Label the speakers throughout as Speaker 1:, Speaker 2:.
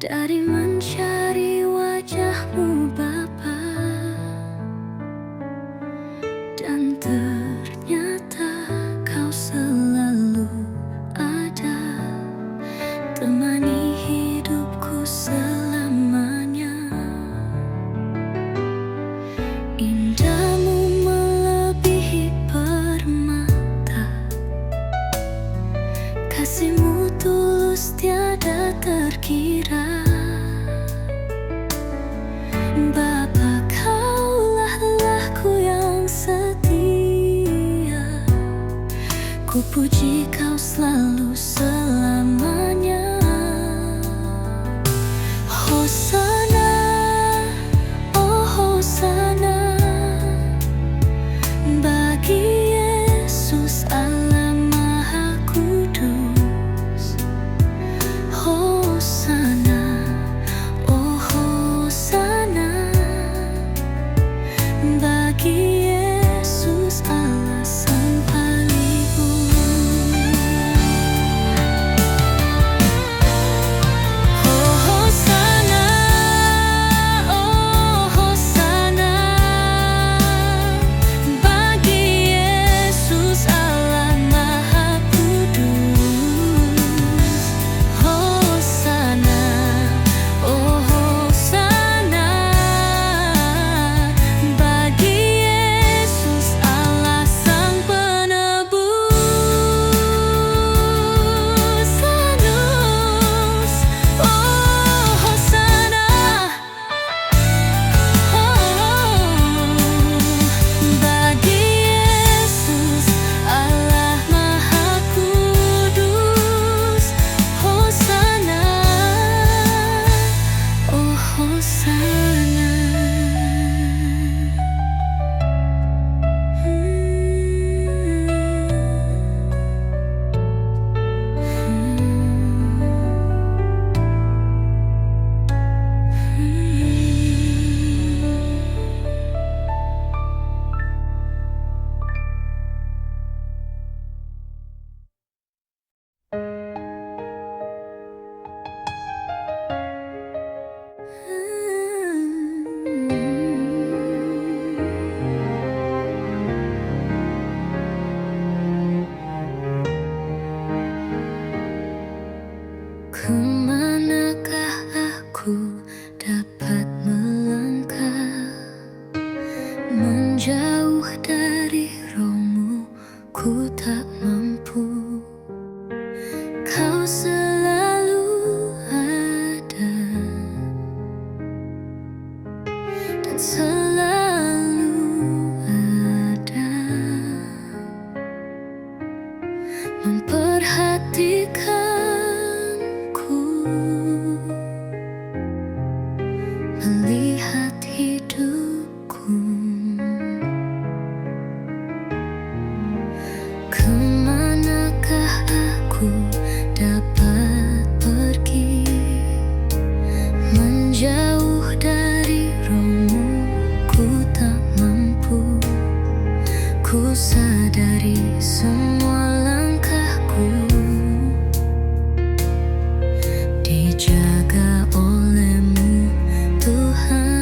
Speaker 1: dari mencari wajahmu Bapa, dan ternyata kau selalu ada, temani hidupku selamanya. Indahmu melebihi permata, kasihmu tulus tiada terkira. Bapa, kaulah Allahku yang setia, ku puji kau selalu selamanya. Hosana, oh Hosana, bagi Yesus Allah Maha Kudus. Hosana, oh Hosana, bagi Yesus Allah Sang Pelibur. Oh Hosana, oh Hosana, bagi Yesus Allah Maha Kudus. Hosana, oh Hosana, bagi Yesus Allah Sang Penebus. Sanus, oh Hosana, bagi Yesus Allah Maha Kudus. Hosana, oh Hosana. Kemanakah aku dapat melangkah, menjauh dari Roh-Mu ku tak mampu. Kau selalu ada dan selalu ada, memperhatikanku, melihat hidupku. Kemanakah aku dapat pergi, menjauh dari Roh-Mu ku tak mampu. Ku sadari semua langkahku dijaga oleh-Mu Tuhan,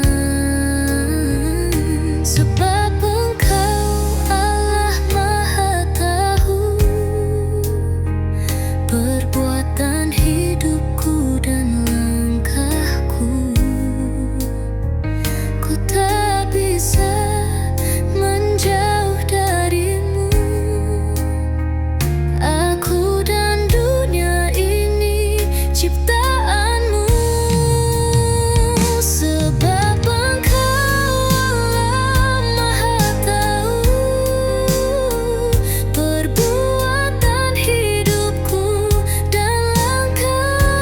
Speaker 1: sebab Engkau Allah Maha Tahu perbuatan hidupku dan langkahku. Ku tak bisa menjauh dari-Mu. Aku dan dunia ini ciptaan-Mu, sebab Engkau Allah Maha Tahu perbuatan hidupku dan langkahku.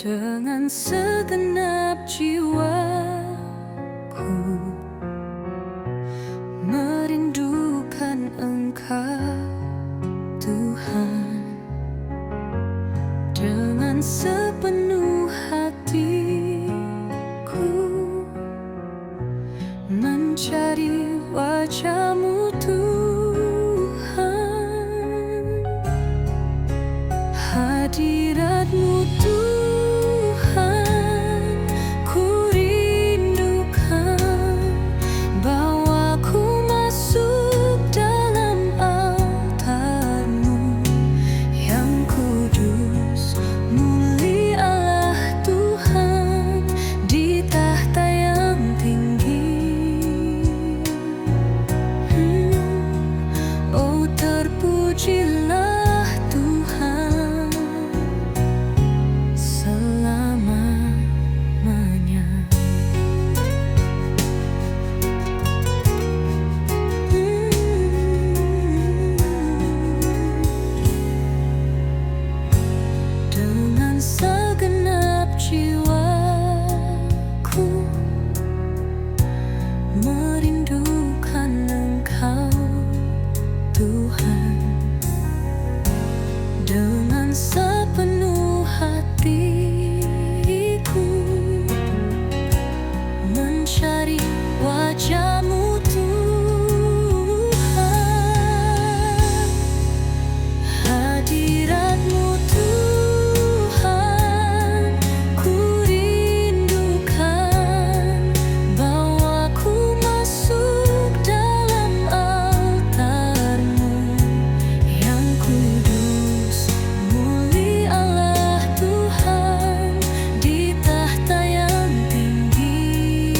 Speaker 1: dengan segenap jiwaku, merindukan Engkau, Tuhan, dengan sepenuh hatiku, mencari wajah-Mu, Tuhan, hadirat-Mu, Tuhan, ku rindukan. Bawaku masuk dalam altar-Mu yang kudus, mulia Allah Tuhan di tahta yang tinggi. Oh, terpujilah Tuhan selamanya. Dengan segenap jiwaku, merindukan Engkau, Tuhan, dengan sepenuh hatiku, mencari wajah-Mu, Tuhan, hadirat-Mu, Tuhan, ku rindukan. Bawaku masuk dalam altar-Mu yang kudus, mulia Allah Tuhan di tahta yang tinggi.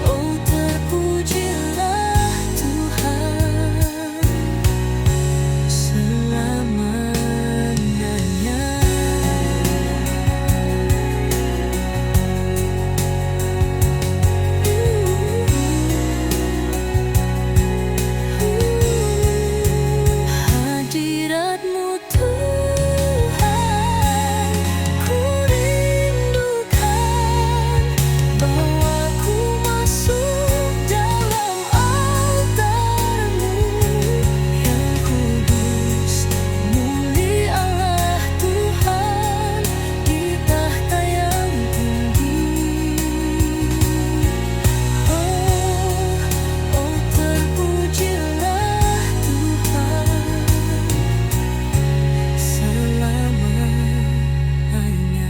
Speaker 1: Oh, terpujilah Tuhan selamanya. Hadirat-Mu, Tuhan, ku rindukan. Bawaku masuk dalam altar-Mu yang kudus, mulia Allah Tuhan di tahta yang tinggi. Oh, terpujilah Tuhan selamanya.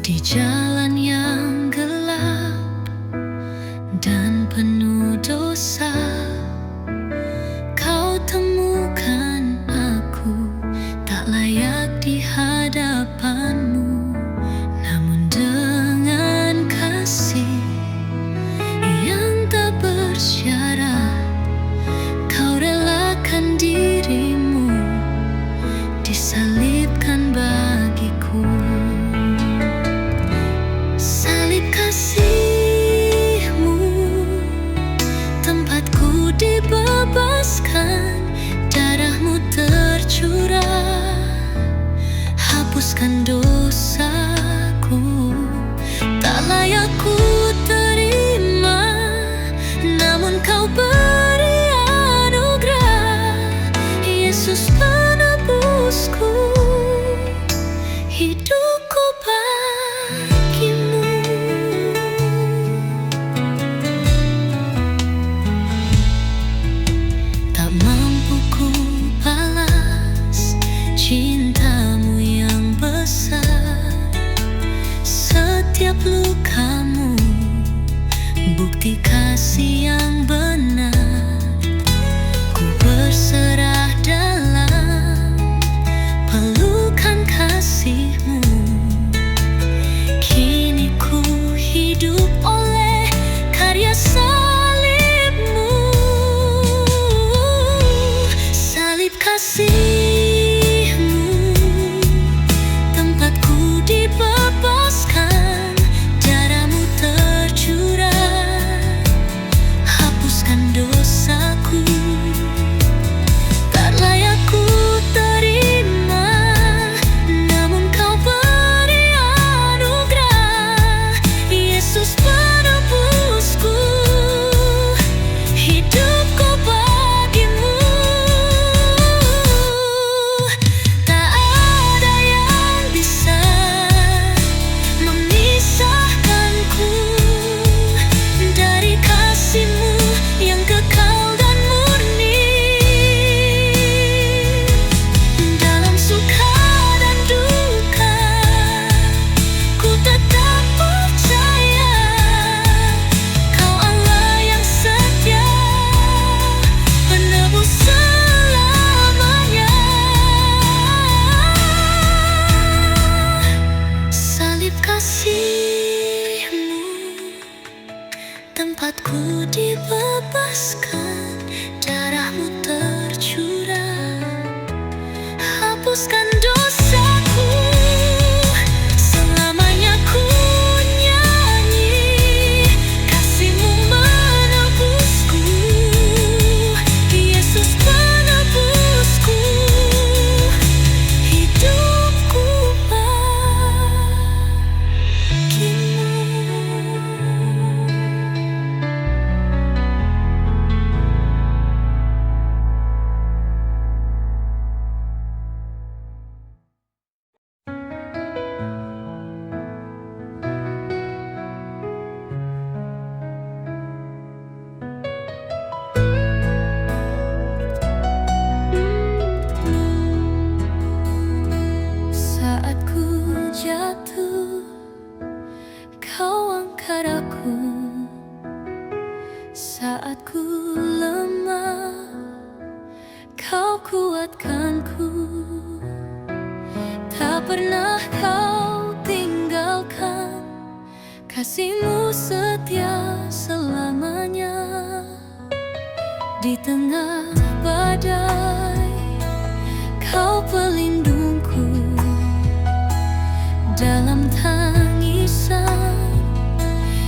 Speaker 1: Di jalan yang gelap dan penuh dosa, Kau temukan aku, tak layak di hadapan-Mu. Namun dengan kasih yang tak bersyarat, Kau relakan diri-Mu, disalibkan bagiku. Salib kasih-Mu, tempat indah salibmu, salib kasihmu, tempatku dibebaskan, darahmu tercurah, hapuskan dosaku. Tak layak ku terima, namun kau beri anugerah. Yesus penebusku, hidupku bagimu. Tak ada yang bisa memisahkanku dari kasih-Mu yang kekal dan murni. Dalam suka dan duka, ku tetap percaya Kau Allah yang setia, penebus selamanya. Salib kasih-Mu, tempatku dibebaskan, darah-Mu tercurah, hapuskan dosaku. Selamanya ku nyanyi, kasih-Mu menebusku. Yesus penebusku, hidupku bagimu. Saat ku jatuh, Kau angkat aku. Saat ku lemah, Kau kuatkanku. Tak pernah Kau tinggalkan, kasih-Mu setia selamanya. Di tengah badai, Kau pelindungku. Dalam tangisan,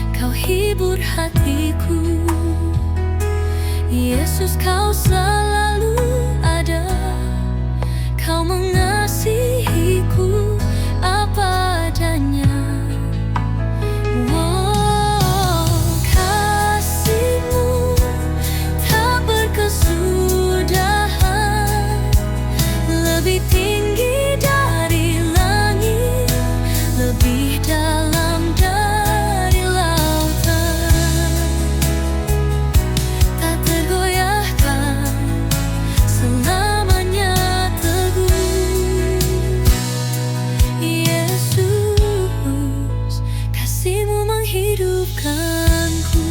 Speaker 1: Kau hibur hatiku. Yesus, Kau selalu ada, Kau mengasihiku apa adanya. Kasih-Mu tak berkesudahan, lebih tinggi dari langit, lebih dalam dari lautan. Tak tergoyahkan, selamanya teguh. Yesus, kasih-Mu menghidupkanku.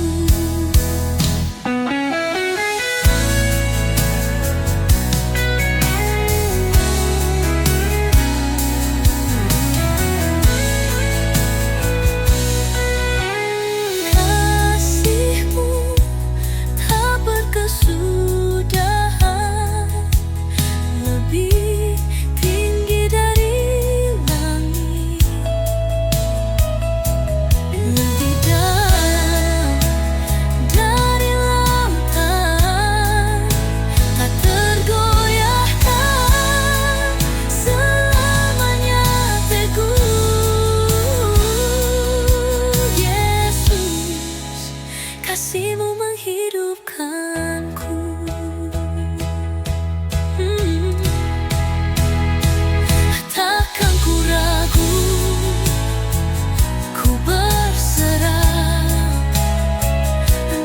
Speaker 1: Kasih-Mu tak berkesudahan, lebih tinggi dari langit, lebih dalam dari lautan. Tak tergoyahkan, selamanya teguh. Yesus, kasih-Mu menghidupkanku. Takkan ku ragu, ku berserah.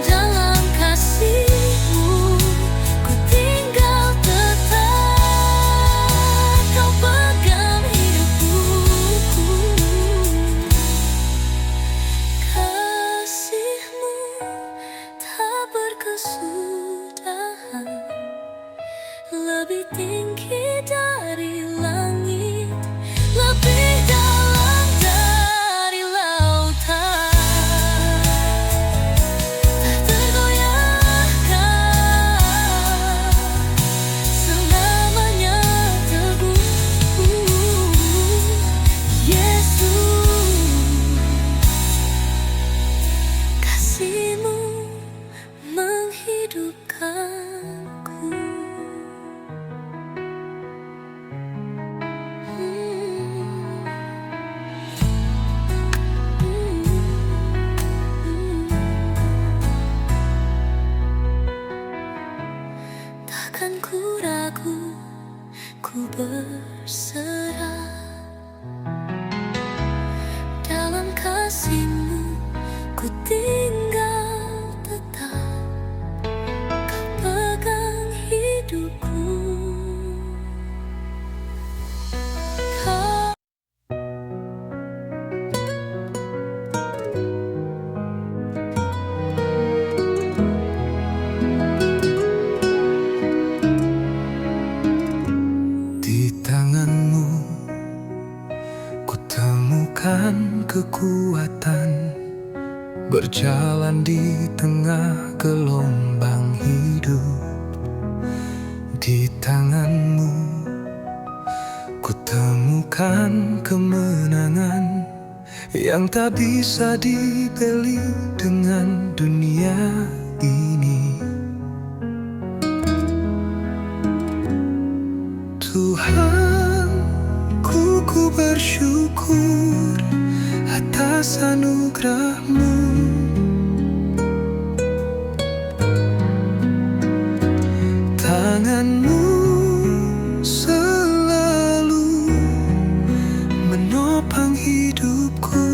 Speaker 1: Dalam kasih-Mu ku tinggal tetap, Kau pegang hidupku. Kasih-Mu tak berkesudahan, lebih tinggi dari langit, lebih dalam dari lautan. hatiku, ku berserah. Dalam kasih-Mu ku tinggal tetap, Kau pegang hidupku.
Speaker 2: Di tangan-Mu ku temukan kekuatan, berjalan di tengah gelombang hidup. Di tangan-Mu ku temukan kemenangan yang tak bisa dibeli dengan dunia ini. Tuhan, ku bersyukur atas anugerah-Mu. Tangan-Mu selalu menopang hidupku.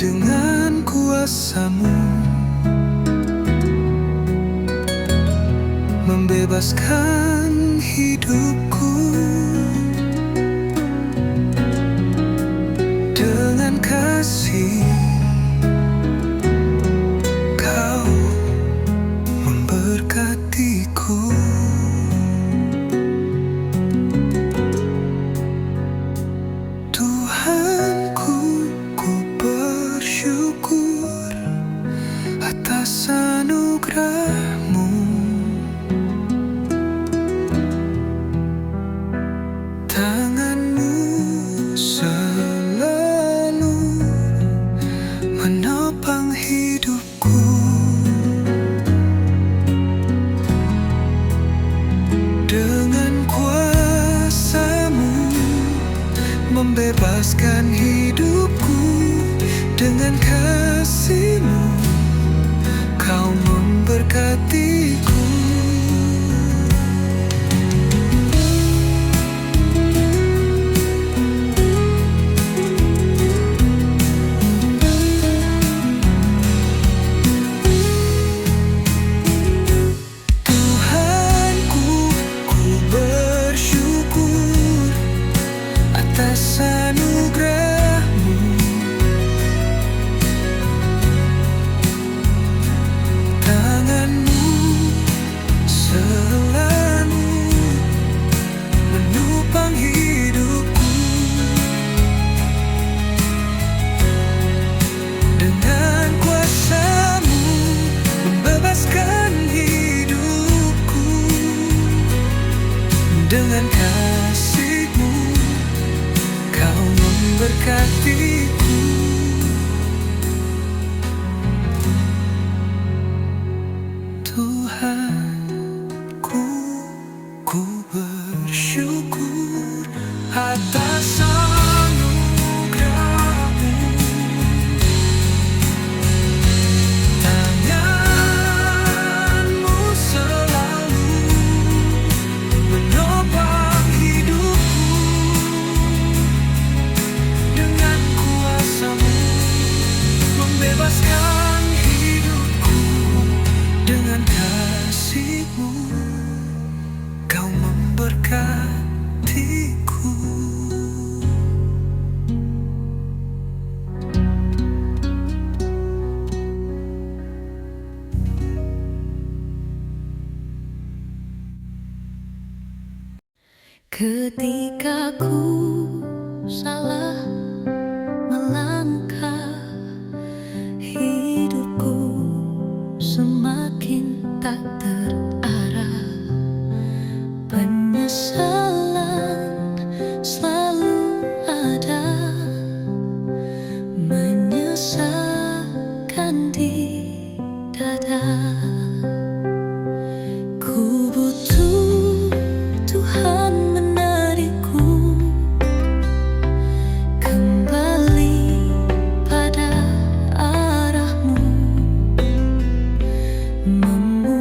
Speaker 2: Dengan kuasa-Mu membebaskan hidupku. Dengan kasih Kau memberkatiku. Tuhanku, ku bersyukur atas anugerah-Mu. Tangan-Mu selalu menopang hidupku. Dengan kuasa-Mu membebaskan hidupku. Dengan kasih-Mu Kau memberkatiku. Atas anugerah-Mu. Tangan-Mu selalu menopang hidupku. Dengan kuasa-Mu membebaskan hidupku. Dengan kasih-Mu Kau memberkatiku. Tuhanku, ku bersyukur atas anugerah-Mu. Tangan-Mu selalu menopang hidupku. Dengan kuasa-Mu membebaskan hidupku. Dengan kasih-Mu Kau memberkatiku.
Speaker 1: Ketika ku salah melangkah, hidupku semakin tak terarah. Penyesalan selalu ada, menyesakkan di dada. Ku butuh Tuhan menarikku kembali pada arah-Mu, membuat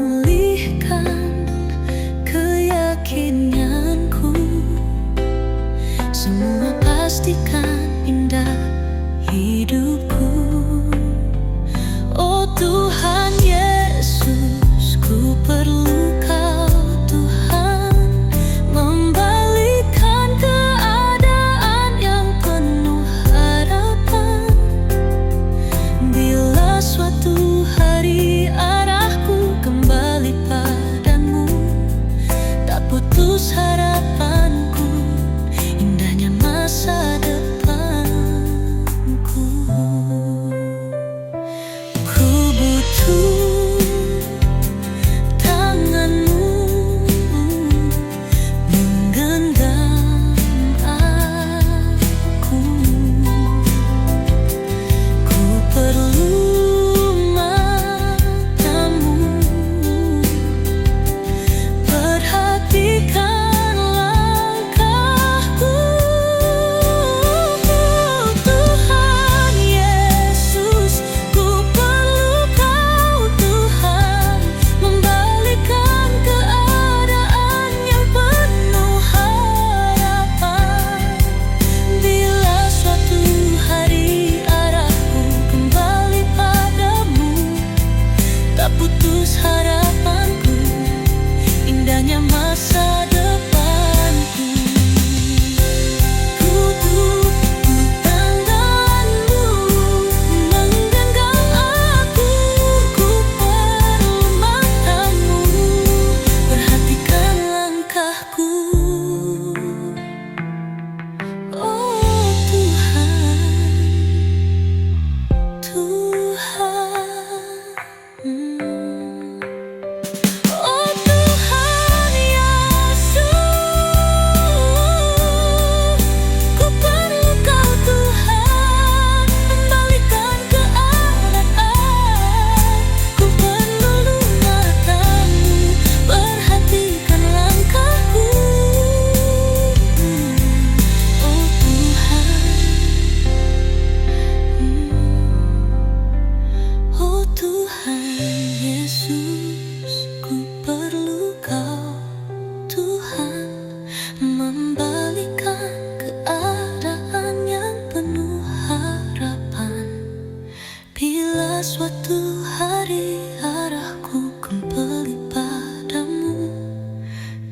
Speaker 1: suatu hari arahku kembali padamu,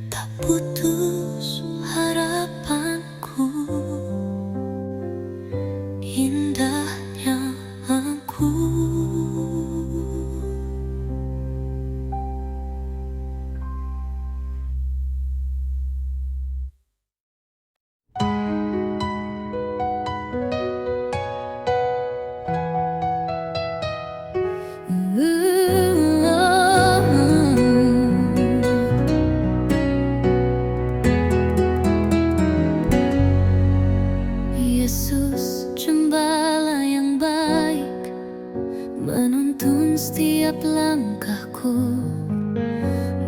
Speaker 1: tak putus harapanku, indahnya aku. Yesus, Gembala yang baik, menuntun setiap langkahku,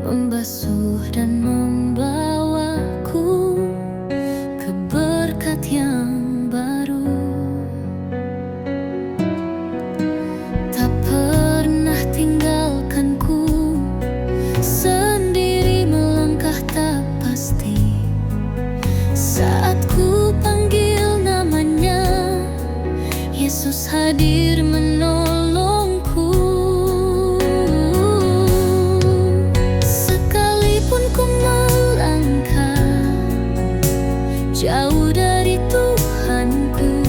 Speaker 1: membasuh dan membawaku ke berkat yang baru. Tak pernah tinggalkanku sendiri melangkah tak pasti. Saat ku panggil namanya, Yesus hadir menolongku. Sekalipun ku melangkah jauh dari Tuhanku,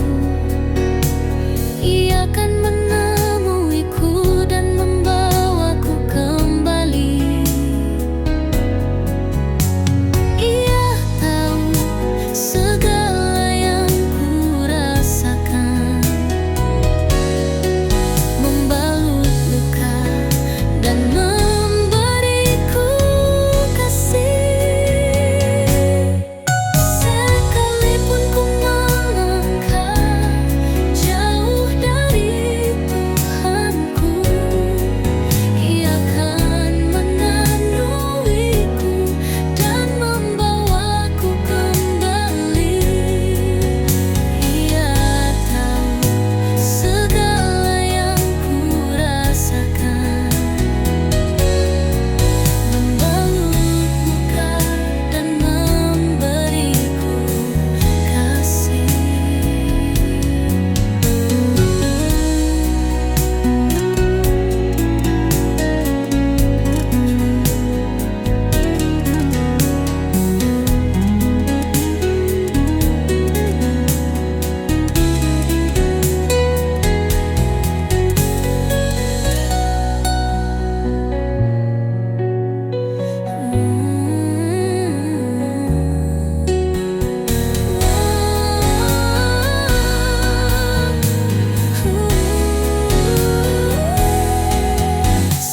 Speaker 1: Ia akan menemuiku dan membawaku kembali. Ia tahu segala yang ku rasakan, membalut luka dan memberiku kasih. Sekalipun ku melangkah jauh dari Tuhanku, Ia akan menemuiku dan membawaku kembali. Ia tahu segala yang ku rasakan, membalut luka dan memberiku kasih.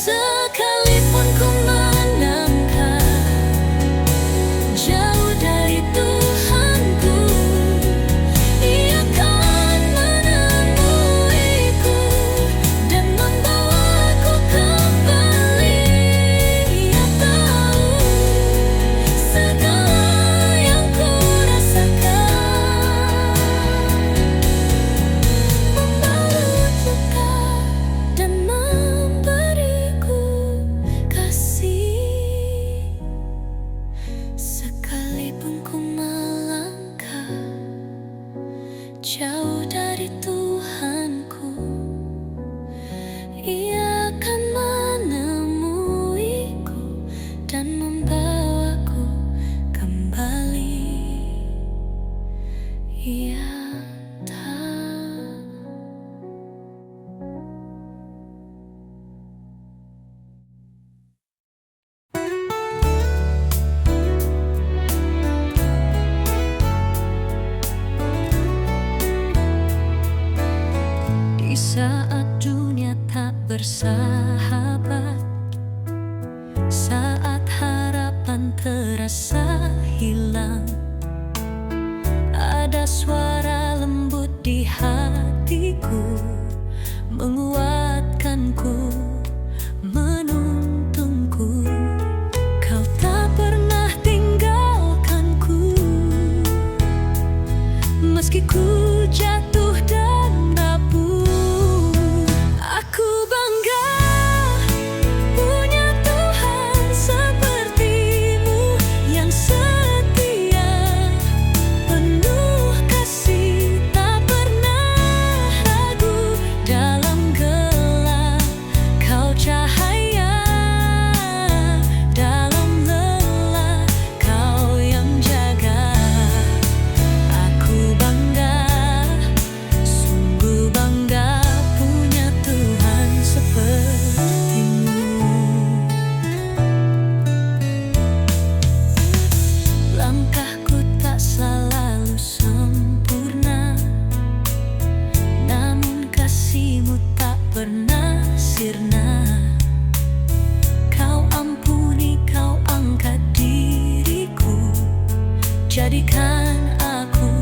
Speaker 1: Sekalipun ku melangkah jauh dari Tuhanku, Ia akan menemuiku dan membawaku kembali. Ia tahu segala yang ku rasakan, membalut luka dan memberiku kasih. Sekalipun ku melangkah jauh dari Tuhanku, Ia akan menemuiku dan membawaku kembali. Ia tahu. Di saat dunia tak bersahabat, saat harapan terasa hilang, ada suara lembut di hatiku, menguatkanku, menuntunku. Kau tak pernah tinggalkanku, meski ku jatuh dan rapuh. Aku bangga punya Tuhan seperti-Mu yang setia, penuh kasih, tak pernah ragu dalam pernah sirna. Kau ampuni, kau angkat diriku, jadikan aku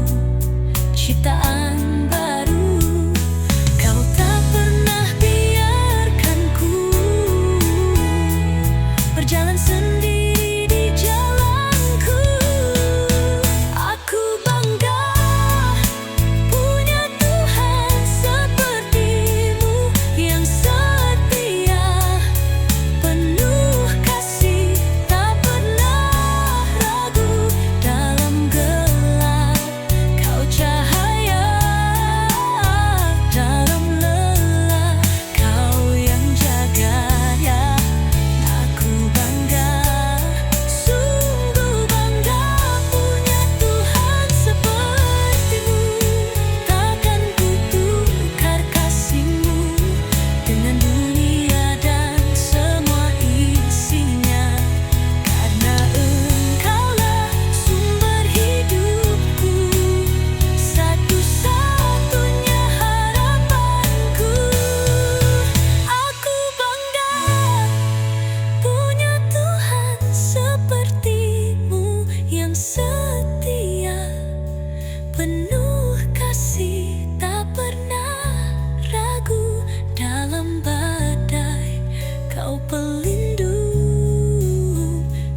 Speaker 1: ciptaan baru. Kau tak pernah biarkanku berjalan sendiri di jalanku. Aku bangga punya Tuhan sepertimu yang setia, penuh kasih, tak pernah ragu. Dalam gelap kau cahaya, dalam lelah kau yang jaga ya. Aku bangga, sungguh bangga punya Tuhan sepertimu. Takkan ku tukar kasih-Mu dengan dunia dan semua isinya. Karena Engkaulah sumber hidupku, satu-satunya harapanku. Aku bangga punya Tuhan seperti-Mu yang setia, penuh kasih, tak pernah ragu. Dalam badai kau pelindung,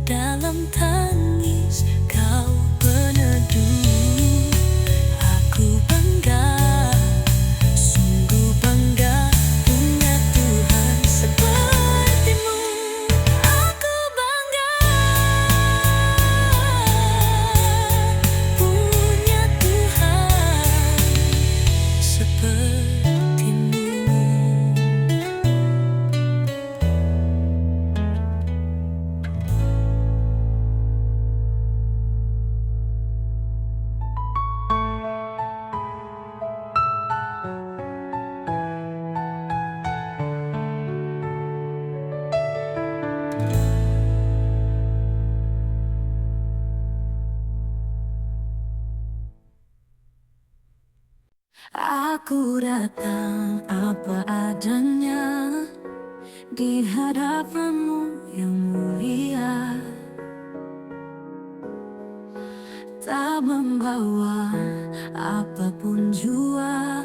Speaker 1: dalam tangis kau peneduh. Aku bangga, sungguh bangga punya Tuhan seperti-Mu. Aku bangga punya Tuhan seperti-Mu. Aku datang apa adanya di hadapan-Mu yang mulia, tak membawa apapun jua,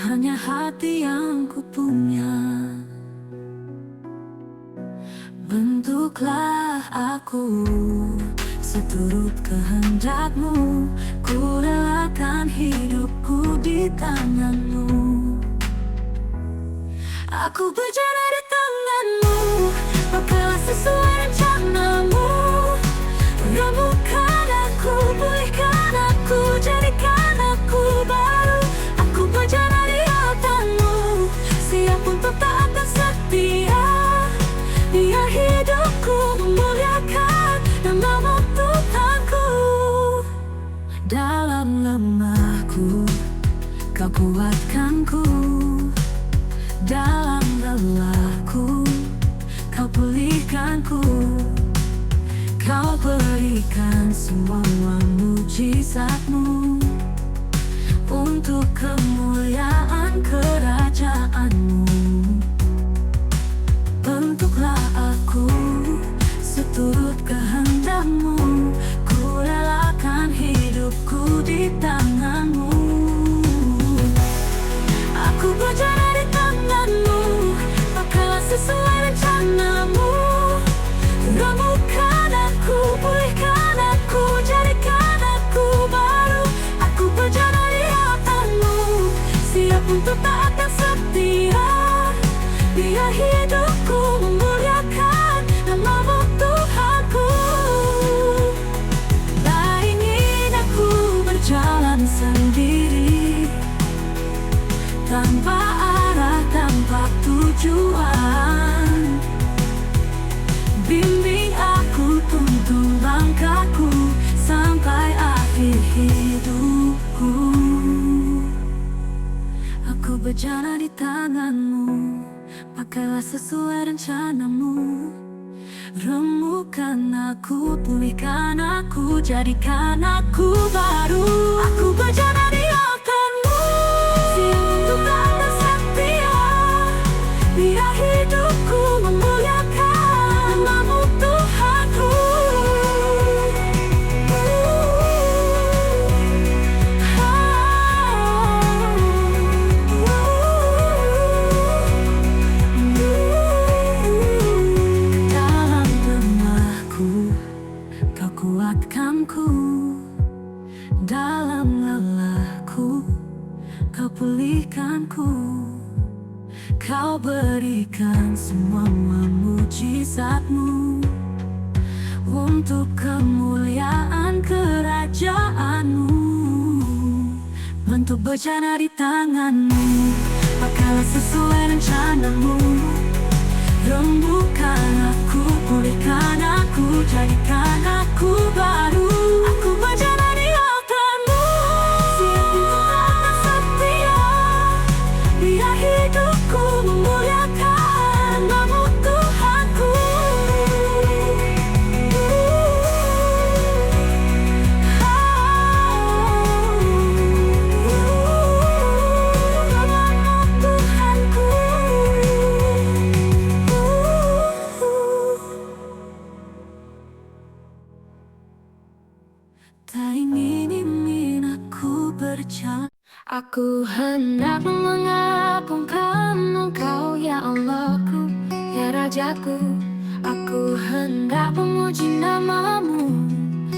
Speaker 1: hanya hati yang ku punya. Bentuklah aku seturut kehendak-Mu, ku relakan hidupku di tangan-Mu. Aku berjalan di tangan-Mu, pakailah sesuai rencana-Mu. Remukkan aku, pulihkan aku, jadikan aku baru. Aku berjalan di atas-Mu, siap untuk taat dan setia. Biar hidupku memuliakan nama-Mu Tuhanku. Dalam lemahku kau kuatkanku, dalam lelahku kau pulihkanku. Kau berikan semua mujizat-Mu untuk kemuliaan kerajaan-Mu. Bentuklah aku seturut kehendak-Mu, ku relakan hidupku di tangan-Mu. Aku berjalan di tangan-Mu, pakailah sesuai rencana-Mu. Remukkan aku, pulihkan aku, jadikan aku baru. Aku berjalan di atas-Mu, siap untuk taat dan setia. Biar hidupku memuliakan nama-Mu Tuhanku. Tak ingin aku berjalan sendiri, tanpa arah, tanpa tujuan. Bimbing aku, tuntun langkahku sampai akhir hidupku. Aku berjalan di tangan-Mu, pakailah sesuai rencana-Mu. Remukkan aku, pulihkan aku, jadikan aku baru. Aku berjalan di atas-Mu, siap untuk taat dan setia. Kau berikan semua mujizat-Mu untuk kemuliaan kerajaan-Mu. Bentuk bencana di tangan-Mu, pakailah sesuai rencana-Mu. Rembukan aku, pulihkan aku, jadikan aku baru. Aku menjalani altar-Mu, siap untuk atas setia. Biar hidupku memuliakan nama Tuhanku. Tak ingin aku berjalan. Aku hendak mengagungkan Engkau, ya Allahku, ya Rajaku. Aku hendak memuji nama-Mu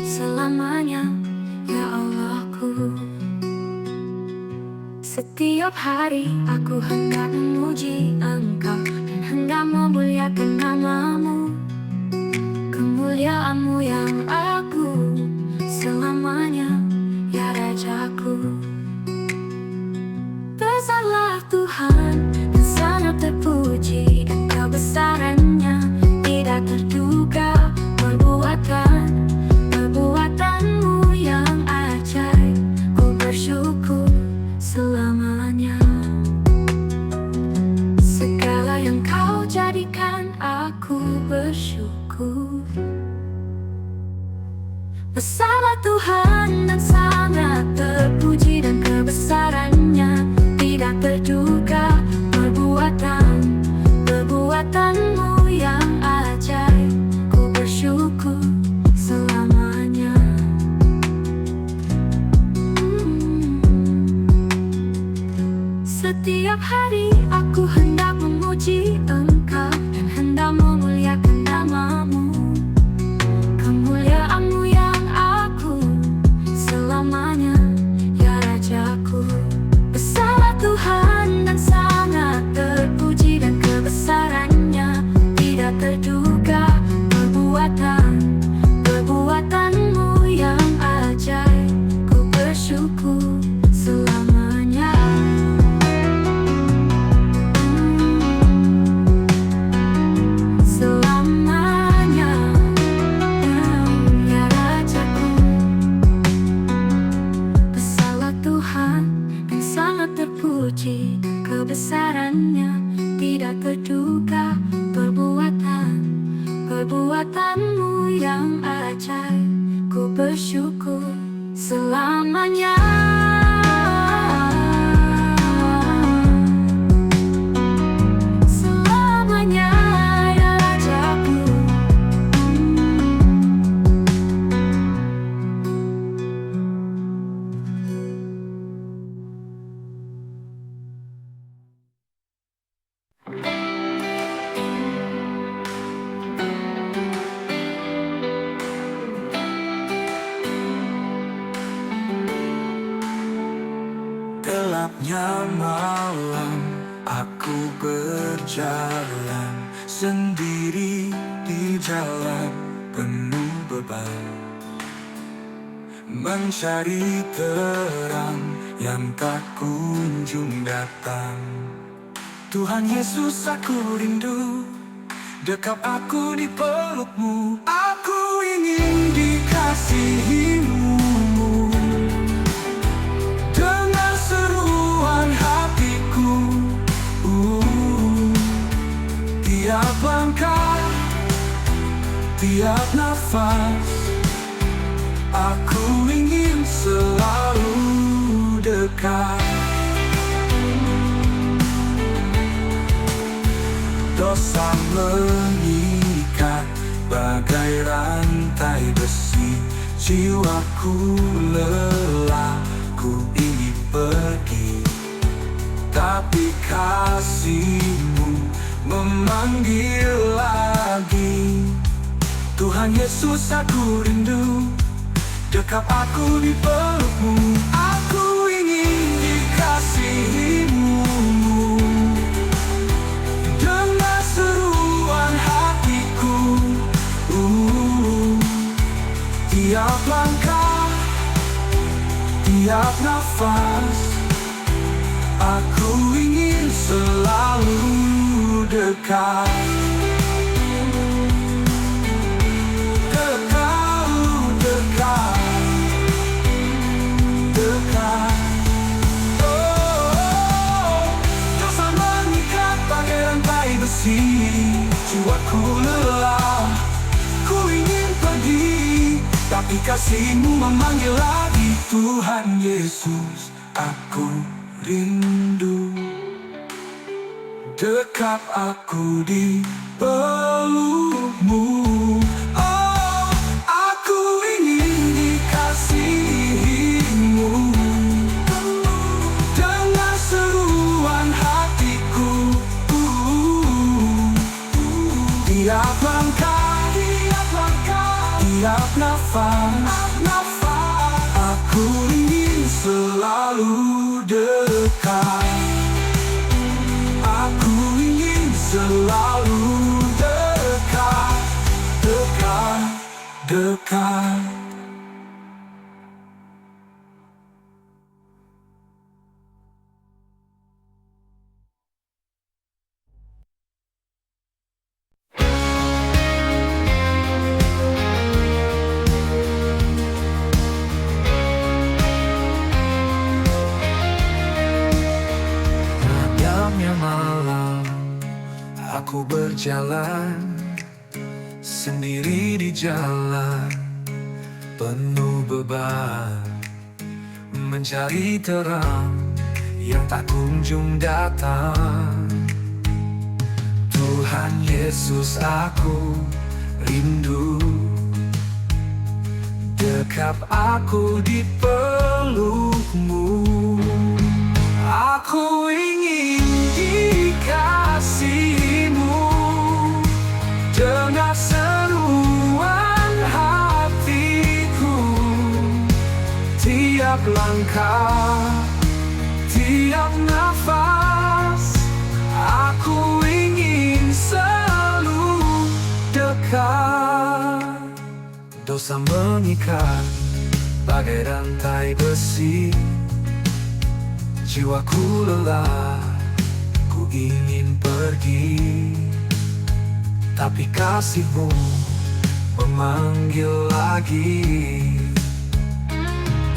Speaker 1: selamanya, ya Allahku. Setiap hari aku hendak memuji Engkau dan hendak memuliakan nama-Mu. Kemuliaan-Mu yang aku selamanya, ya Rajaku. Besarlah Tuhan dan sangat terpuji, Engkau besarannya tidak terduga. Perbuatan-Mu yang ajaib, ku bersyukur selamanya. Segala yang Kau jadikan, aku bersyukur. Besarlah Tuhan dan sangat terpuji, dan kebesarannya tidak terduga. Perbuatan-Mu yang ajaib, ku bersyukur selamanya. Setiap hari aku hendak memuji Engkau dan hendak memuliakan nama-Mu. Kemuliaan-Mu yang aku selamanya, ya Rajaku. Besarlah Tuhan dan sangat terpuji, dan kebesarannya tidak terduga. Perbuatan-Mu yang ajaib, ku bersyukur selamanya. Selamanya, ya Rajaku. Besarlah Tuhan dan sangat terpuji, kebesarannya tidak terduga. Perbuatan-Mu yang ajaib, ku bersyukur selamanya. Selamanya, ya Rajaku.
Speaker 2: Gelapnya malam, aku berjalan sendiri di jalan penuh beban, mencari terang yang tak kunjung datang. Tuhan Yesus, aku rindu, dekap aku di peluk-Mu. Aku ingin dikasihi-Mu. Dengan seruan hatiku, tiap langkah, tiap nafas, aku ingin selalu dekat. Dosa mengikat bagai rantai besi, jiwaku lelah, ku ingin pergi, tapi kasih-Mu memanggil lagi. Tuhan Yesus, aku rindu, dekap aku di peluk-Mu. Aku ingin dikasihi-Mu. dekat, dekat, dekat, dekat. Dosa mengikat bagai rantai besi, jiwaku lelah, ku ingin pergi, tapi kasih-Mu memanggil lagi. Tuhan Yesus, aku rindu, dekap aku di peluk-Mu. Oh, aku ingin dikasihi-Mu, dengar seruan hatiku. Tiap langkah, tiap langkah, tiap nafas, aku ingin selalu dekat. Aku ingin selalu dekat, dekat, dekat. Malamnya malam, aku berjalan sendiri di jalan, penuh beban, mencari terang yang tak kunjung datang. Tuhan Yesus, aku rindu, dekap aku di peluk-Mu. Aku ingin dikasihi-Mu, dengar seruan hatiku. Tiap langkah, tiap nafas, aku ingin selalu dekat. Dosa mengikat bagai rantai besi, jiwaku lelah, ku ingin pergi, tapi kasih-Mu memanggil lagi.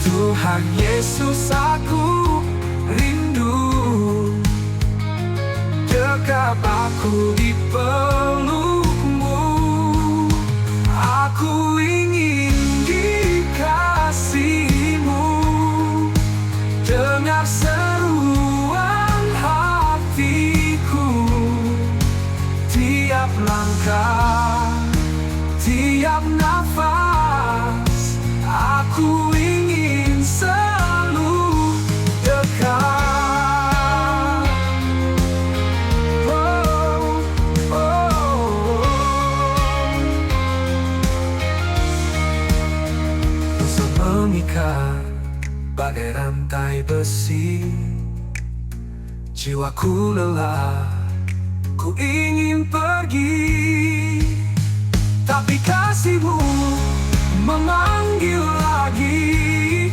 Speaker 2: Tuhan Yesus, aku rindu, dekap aku di peluk-Mu. Aku ingin dikasihi-Mu, dengar seruan hatiku. Tiap langkah, tiap nafas, aku ingin selalu dekat. Oh, oh, dosa mengikat bagai rantai besi, jiwaku lelah, ku ingin pergi, tapi kasih-Mu memanggil lagi.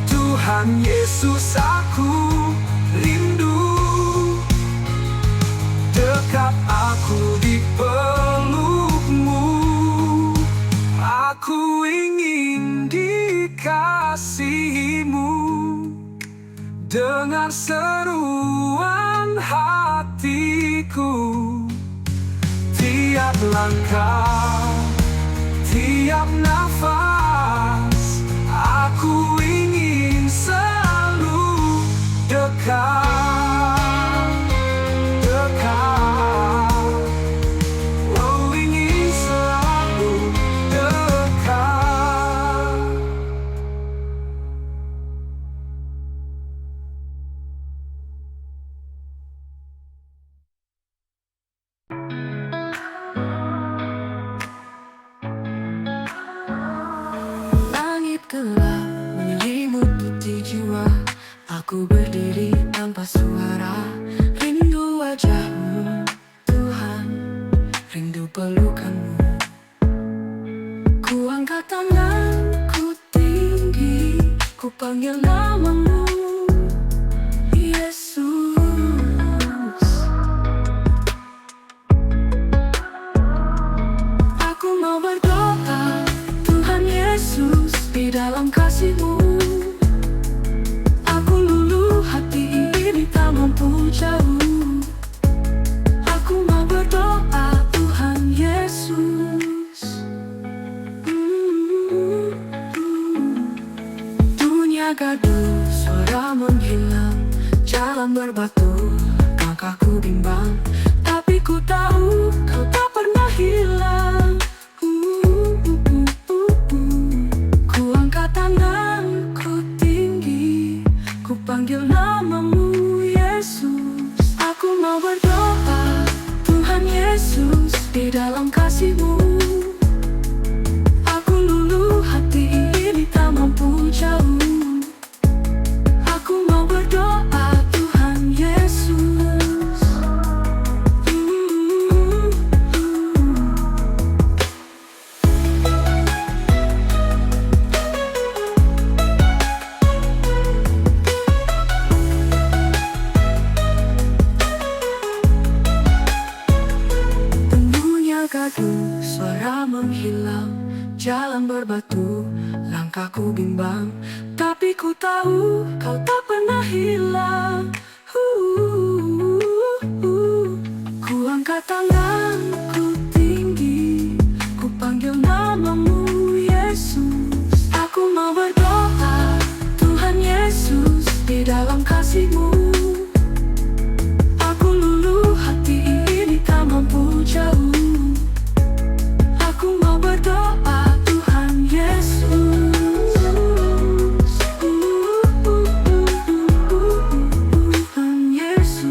Speaker 2: Tuhan Yesus, aku rindu, dekap aku di peluk-Mu. Aku ingin dikasihi-Mu, dengar seruan hatiku. Tiap langkah, tiap nafas, aku ingin selalu dekat, dekat. Oh, ingin selalu dekat. Langit gelap menyelimuti jiwa, aku berdiri tanpa suara, rindu wajah-Mu Tuhan, rindu pelukan-Mu. Ku angkat tanganku tinggi, ku panggil nama-Mu, Yesus. berbatu, langkahku bimbang, tapi ku tahu kau tak pernah hilang. Ku angkat tanganku tinggi, ku panggil namamu Yesus. Aku mau berdoa, Tuhan Yesus, di dalam kasih-Mu aku luluh hati ini tak mampu jauh. Aku mau berdoa, Tuhan Yesus. Penuhnya gaduh, suara menghilang, jalan berbatu, langkahku bimbang, tapi ku tahu kau tak pernah hilang. Ku angkat tanganku tinggi, ku panggil namamu Yesus. Aku mau berdoa, Tuhan Yesus, di dalam kasih-Mu aku luluh hati ini tak mampu jauh. Aku mau berdoa, Tuhan Yesus. Tuhan Yesus.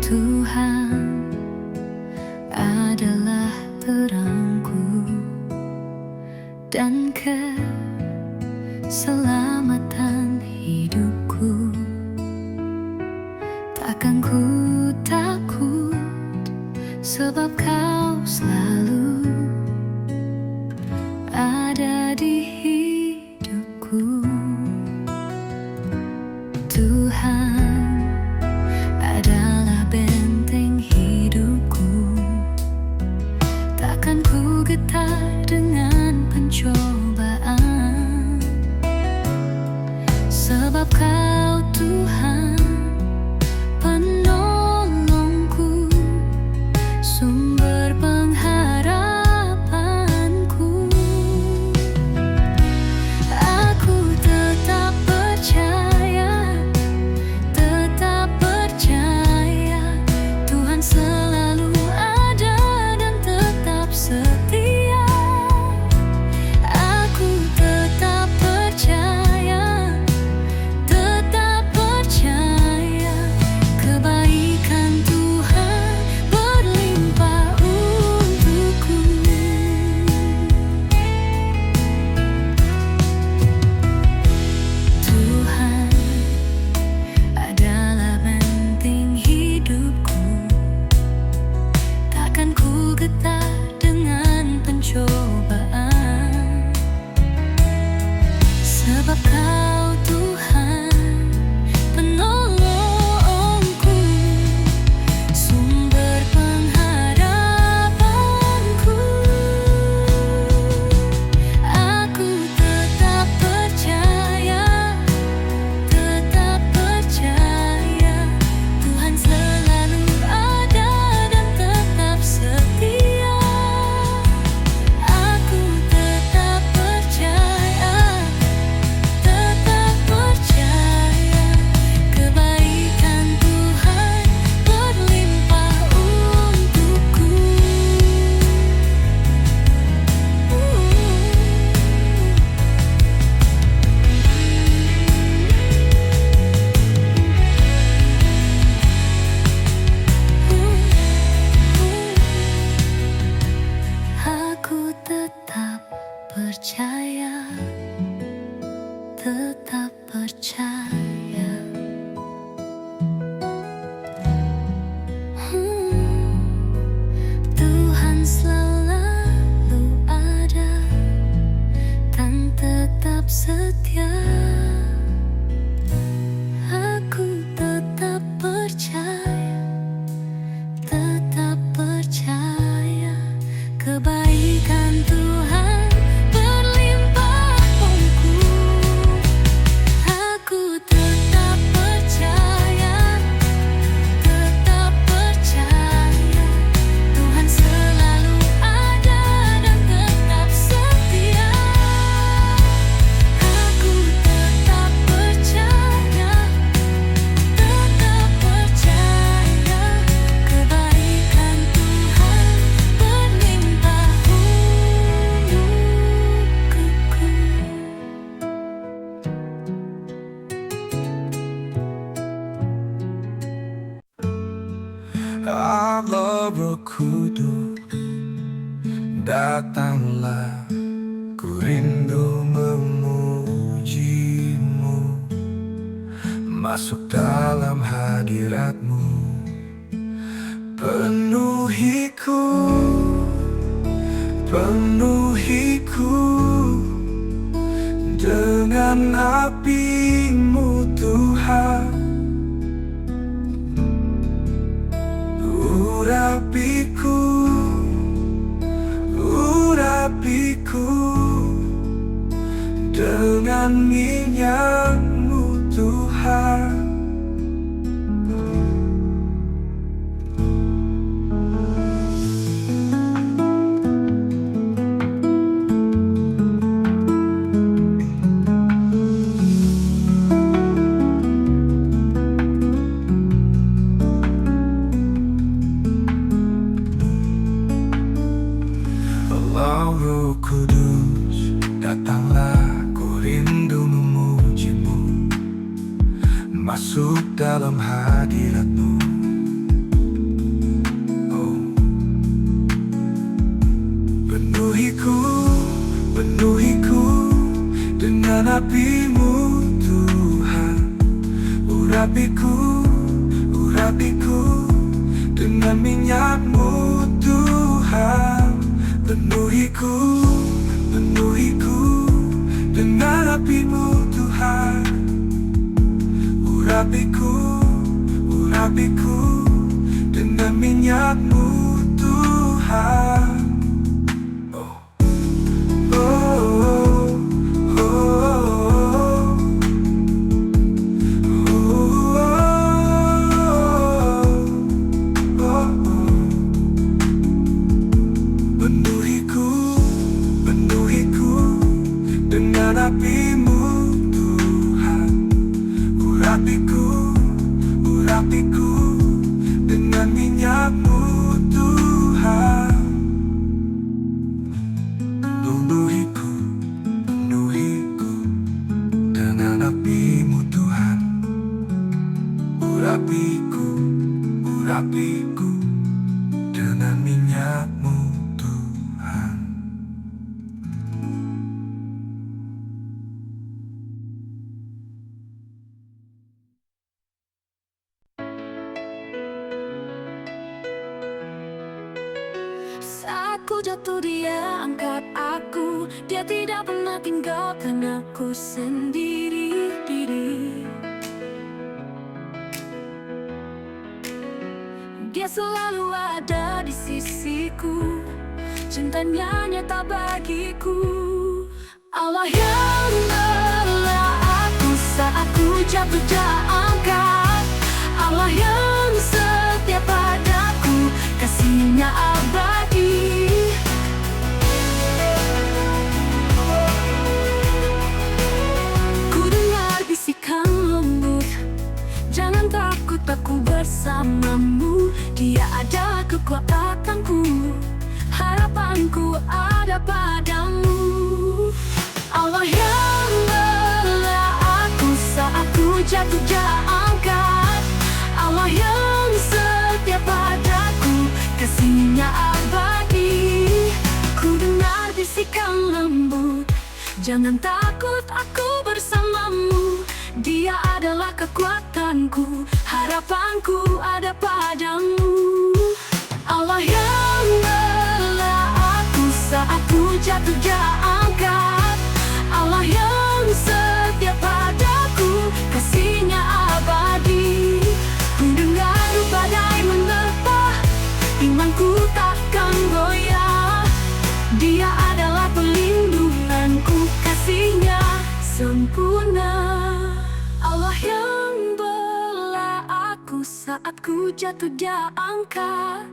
Speaker 1: Tuhan adalah terangku dan keselamatan hidupku. Takkan ku takut, sebab Kau selalu ada di hidupku. Tuhan adalah benteng hidupku. Takkan ku getar dengan pencobaan, sebab Kau Tuhan penolongku, sumber pengharapanku. Aku tetap percaya, Tuhan selalu ada dan tetap setia. Aku tetap percaya, kebaikan Tuhan berlimpah untukku. Tuhan adalah benteng hidupku. Takkan ku getar dengan pencobaan, sebab Kau Tuhan penolongku, sumber pengharapanku. Aku tetap percaya, Tuhan selalu ada dan tetap setia. Aku tetap percaya, kebaikan Tuhan berlimpah untukku. Aku tetap percaya, tetap percaya. Tuhan selalu ada dan tetap setia. Aku tetap percaya, kebaikan
Speaker 2: Kudus, datanglah, ku rindu memujimu, masuk dalam hadiratmu. Penuhiku, penuhiku dengan api-Mu Tuhan. Urapiku, urapiku dengan minyak-Mu Tuhan. Roh Kudus, datanglah, ku rindu memuji-Mu, masuk dalam hadirat-Mu. Oh, penuhiku, penuhiku dengan api-Mu Tuhan. Urapiku, urapiku dengan minyak-Mu Tuhan. Penuhiku, penuhiku dengan api-Mu Tuhan. Urapiku, urapiku dengan minyak-Mu Tuhan. Oh, oh, oh, oh, oh, oh, oh. Penuhiku, penuhiku dengan api-Mu Tuhan. Urapiku, urapiku dengan minyak-Mu Tuhan. Penuhiku, penuhiku dengan api-Mu Tuhan. Urapiku, urapiku dengan minyak-Mu Tuhan.
Speaker 1: Saat ku jatuh Dia angkat aku, Dia tidak pernah tinggalkan aku sendiri. Dia selalu ada di sisiku, cintanya nyata bagiku. Allah yang membela aku saat ku jatuh Dia angkat. Allah yang setia padaku, kasih-Nya abadi. Ku dengar bisikan lembut, jangan takut, aku bersamamu. Dia ada kekuatanku, harapanku ada padamu. Allah yang membela aku saat ku jatuh Dia angkat. Allah yang setia padaku, kasih-Nya abadi. Ku dengar bisikan lembut, jangan takut, aku bersamamu. Dia adalah kekuatanku, harapanku ada padamu. Allah yang membela aku saat ku jatuh Dia angkat. Allah yang setia padaku, kasih-Nya abadi. Ku dengar badai menerpa, imanku takkan goyah. Dia adalah pelindunganku, kasih-Nya sempurna. Allah yang bela aku saat ku jatuh Dia angkat.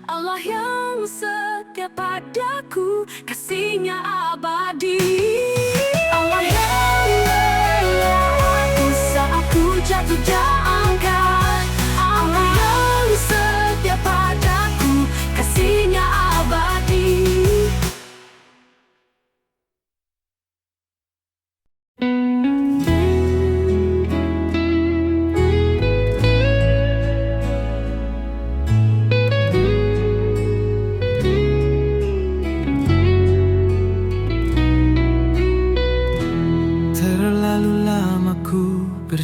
Speaker 1: Allah yang setia padaku, kasih-Nya abadi. Allah yang bela aku saat ku jatuh Dia angkat. Allah yang setia padaku, kasih-Nya abadi.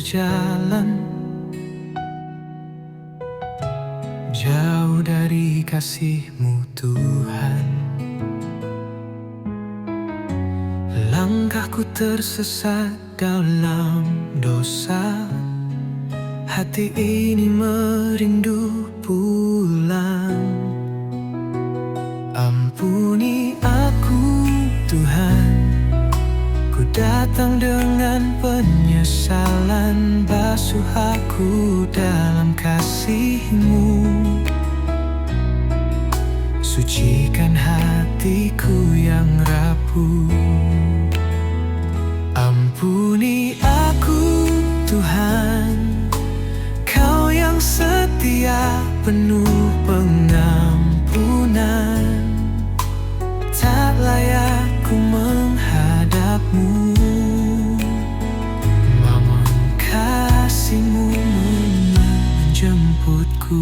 Speaker 2: berjalan jauh dari kasih-Mu Tuhan. Langkahku tersesat dalam dosa, hati ini merindu pulang. Ampuni aku Tuhan, ku datang dengan penyesalan, basuh aku dalam kasih-Mu. Sucikan hatiku yang rapuh. Ampuni aku Tuhan, Kau yang setia penuh pengampunan. Tak layak ku menghadap-Mu, namun kasih-Mu menjemputku.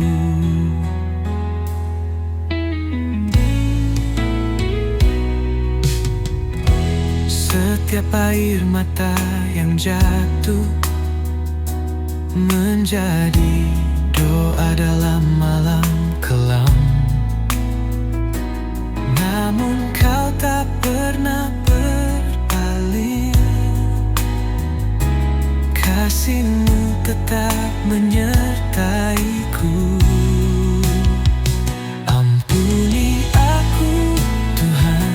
Speaker 2: Setiap air mata yang jatuh menjadi doa dalam malam kelam, namun Kau tak pernah berpaling. Kasih-Mu tetap menyertaiku. Ampuni aku Tuhan,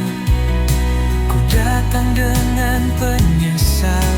Speaker 2: ku datang dengan penyesalan,